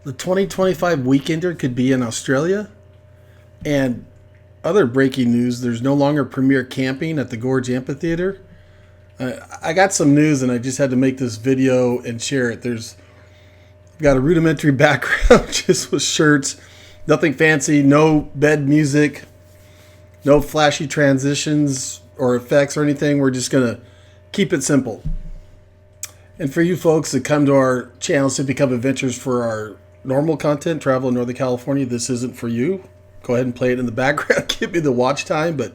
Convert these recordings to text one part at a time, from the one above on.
The 2025 Weekender could be in Australia. And other breaking news, there's no longer premier camping at the Gorge Amphitheater. I got some news and I just had to make this video and share it. I've got a rudimentary background just with shirts, nothing fancy, no bed music, no flashy transitions or effects or anything. We're just going to keep it simple. And for you folks that come to our channel, Sippy Cup Adventures, for our normal content, travel in Northern California, this isn't for you. Go ahead and play it in the background. Give me the watch time, but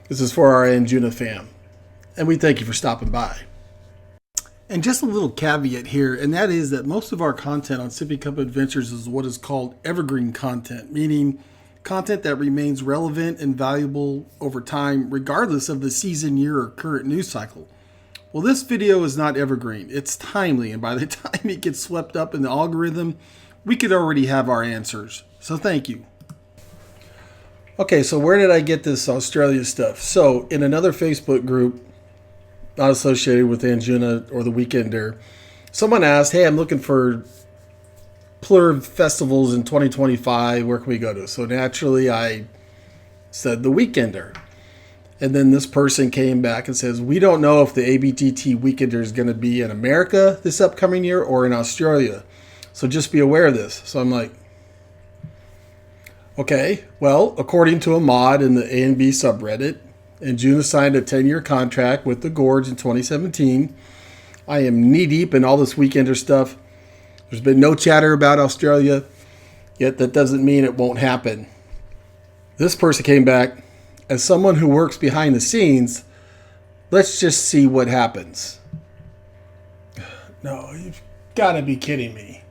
this is for our Anjuna fam. And we thank you for stopping by. And just a little caveat here, and that is that most of our content on Sippy Cup Adventures is what is called evergreen content, meaning content that remains relevant and valuable over time, regardless of the season, year, or current news cycle. Well, this video is not evergreen. It's timely, and by the time it gets swept up in the algorithm, we could already have our answers. So thank you. Okay, so where did I get this Australia stuff? So in another Facebook group, not associated with Anjuna or the Weekender, someone asked, hey, I'm looking for plur festivals in 2025. Where can we go to? So naturally, I said the Weekender. And then this person came back and says, we don't know if the ABGT Weekender is going to be in America this upcoming year or in Australia. So just be aware of this. So I'm like, okay, well, according to a mod in the A&B subreddit, Anjuna signed a 10-year contract with the Gorge in 2017. I am knee-deep in all this Weekender stuff. There's been no chatter about Australia, yet that doesn't mean it won't happen. This person came back, as someone who works behind the scenes, let's just see what happens. No, you've got to be kidding me.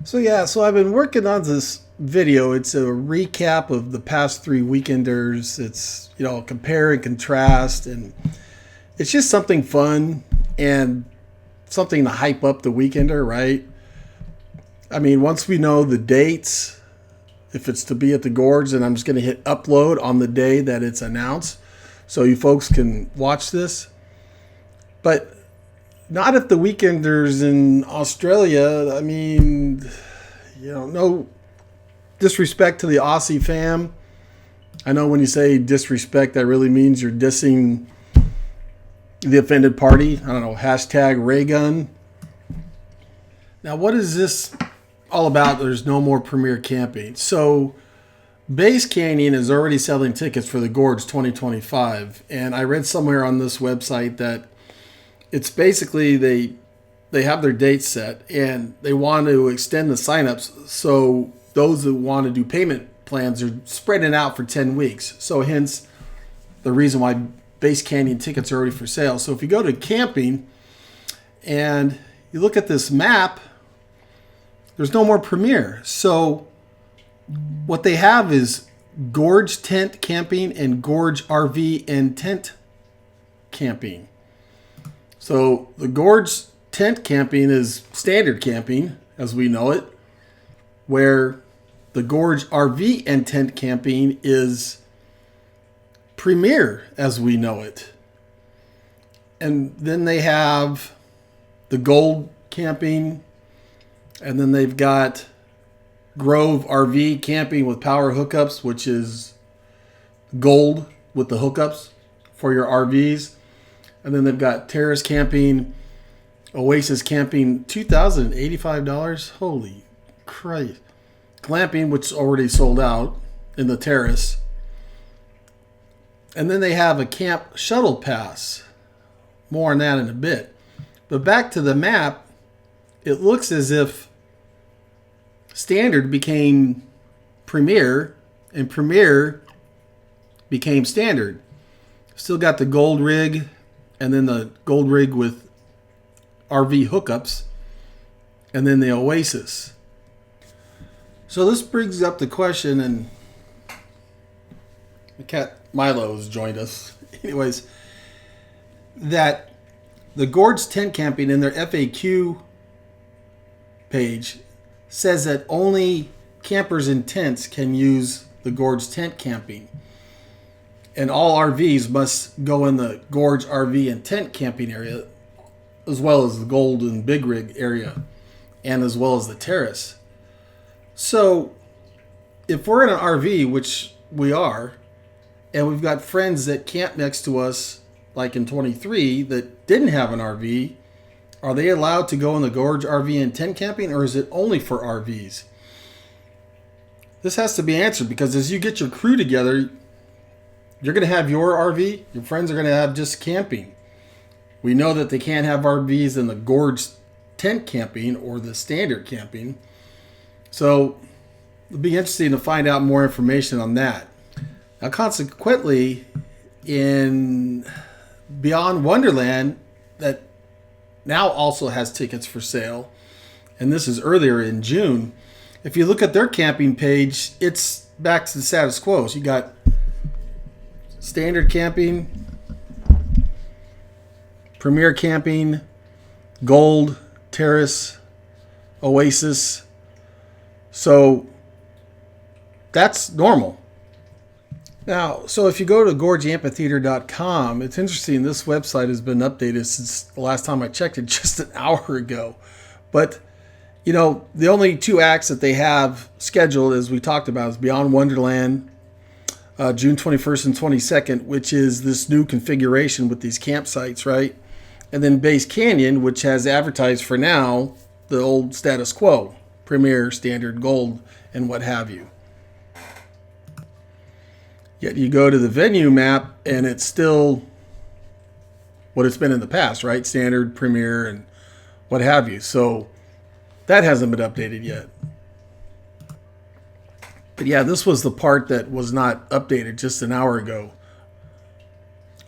So I've been working on this video. It's a recap of the past 3 Weekenders. It's, compare and contrast, and it's just something fun and something to hype up the Weekender, right? I mean, once we know the dates, if it's to be at the Gorge, then I'm just going to hit upload on the day that it's announced so you folks can watch this. But not if the Weekenders in Australia. I mean, no disrespect to the Aussie fam. I know when you say disrespect, that really means you're dissing the offended party. I don't know, hashtag Raygun. Now, what is this all about? There's no more premier camping. So Base Canyon is already selling tickets for the Gorge 2025. And I read somewhere on this website that it's basically they have their dates set and they want to extend the signups. So those who want to do payment plans are spreading out for 10 weeks. So hence the reason why Base Canyon tickets are already for sale. So if you go to camping and you look at this map, there's no more premier. So what they have is Gorge tent camping and Gorge RV and tent camping. So the Gorge tent camping is standard camping as we know it, where the Gorge RV and tent camping is premier as we know it. And then they have the Gold camping, and then they've got Grove RV camping with power hookups, which is gold with the hookups for your RVs. And then they've got Terrace camping, Oasis camping, $2,085. Holy Christ. Glamping, which is already sold out in the Terrace. And then they have a camp shuttle pass. More on that in a bit. But back to the map, it looks as if standard became premier and premier became standard. Still got the gold rig and then the gold rig with RV hookups and then the Oasis. So this brings up the question, and the cat Milo has joined us. Anyways, that the Gorge tent camping in their FAQ page says that only campers in tents can use the Gorge tent camping. And all RVs must go in the Gorge RV and tent camping area. as well as the Gold and Big Rig area, and as well as the terrace. So if we're in an RV, which we are, and we've got friends that camp next to us, like in 23, that didn't have an RV, are they allowed to go in the Gorge RV and tent camping, or is it only for RVs? This has to be answered, because as you get your crew together, you're going to have your RV, your friends are going to have just camping. We know that they can't have RVs in the Gorge tent camping or the standard camping. So it'll be interesting to find out more information on that. Now, consequently, in Beyond Wonderland, that now also has tickets for sale, and this is earlier in June. If you look at their camping page, it's back to the status quo. So you got standard camping, premier camping, gold, terrace, oasis. So that's normal. Now, so if you go to gorgeamphitheater.com, it's interesting. This website has been updated since the last time I checked it, just an hour ago. But, you know, the only two acts that they have scheduled, as we talked about, is Beyond Wonderland, June 21st and 22nd, which is this new configuration with these campsites, right? And then Base Canyon, which has advertised for now the old status quo, premier, standard, gold, and what have you. Yet you go to the venue map and it's still what it's been in the past, right? Standard, premier, and what have you. So that hasn't been updated yet. But yeah, this was the part that was not updated just an hour ago.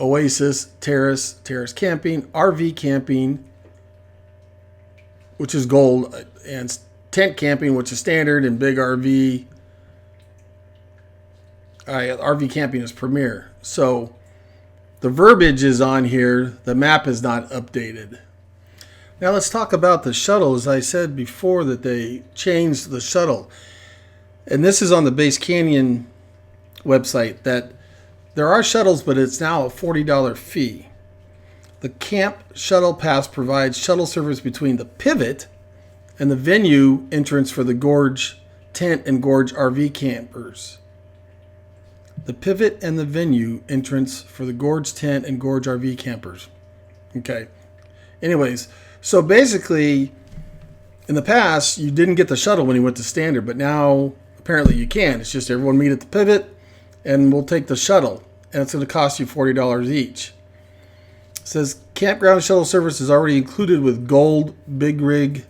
Oasis, terrace camping, RV camping, which is gold, and tent camping, which is standard, and big RV. RV camping is premier. So the verbiage is on here. The map is not updated. Now let's talk about the shuttle. As I said before, that they changed the shuttle. And this is on the Base Canyon website, that there are shuttles, but it's now a $40 fee. The Camp Shuttle Pass provides shuttle service between the pivot and the venue entrance for the Gorge tent and Gorge RV campers. The pivot and the venue entrance for the Gorge tent and Gorge RV campers. Okay. Anyways, so basically, in the past, you didn't get the shuttle when you went to standard, but now apparently you can. It's just everyone meet at the pivot, and we'll take the shuttle, and it's going to cost you $40 each. It says campground shuttle service is already included with Gold, Big Rig,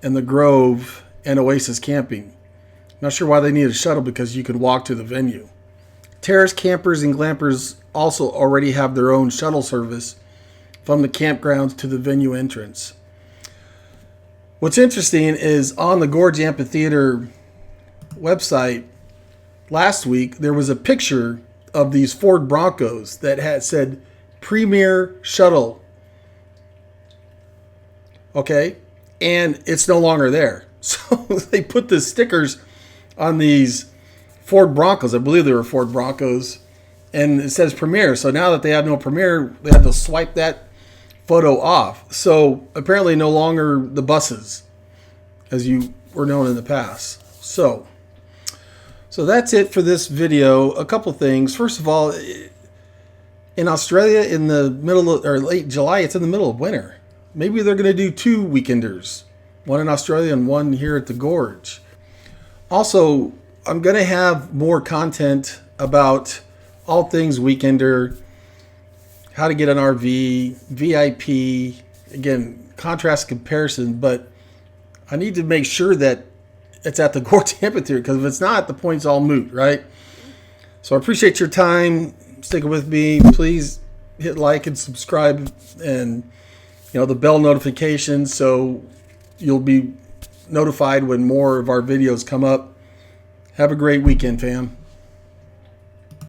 and the Grove and Oasis camping. Not sure why they need a shuttle, because you can walk to the venue. Terrace campers and glampers also already have their own shuttle service from the campgrounds to the venue entrance. What's interesting is on the Gorge Amphitheater website last week, there was a picture of these Ford Broncos that had said Premier Shuttle. Okay? And it's no longer there. So they put the stickers on these Ford Broncos. I believe they were Ford Broncos. And it says Premier. So now that they have no Premier, they have to swipe that photo off. So apparently no longer the buses, as you were known in the past. So that's it for this video. A couple things. First of all, in Australia, in the middle of, or late July, it's in the middle of winter. Maybe they're going to do 2 weekenders, one in Australia and one here at the Gorge. Also, I'm going to have more content about all things weekender, how to get an RV, VIP, again, contrast comparison, but I need to make sure that it's at the Gorge Amphitheater, because if it's not, the point's all moot, right? So I appreciate your time sticking with me. Please hit like and subscribe, and the bell notification, so you'll be notified when more of our videos come up. Have a great weekend, fam.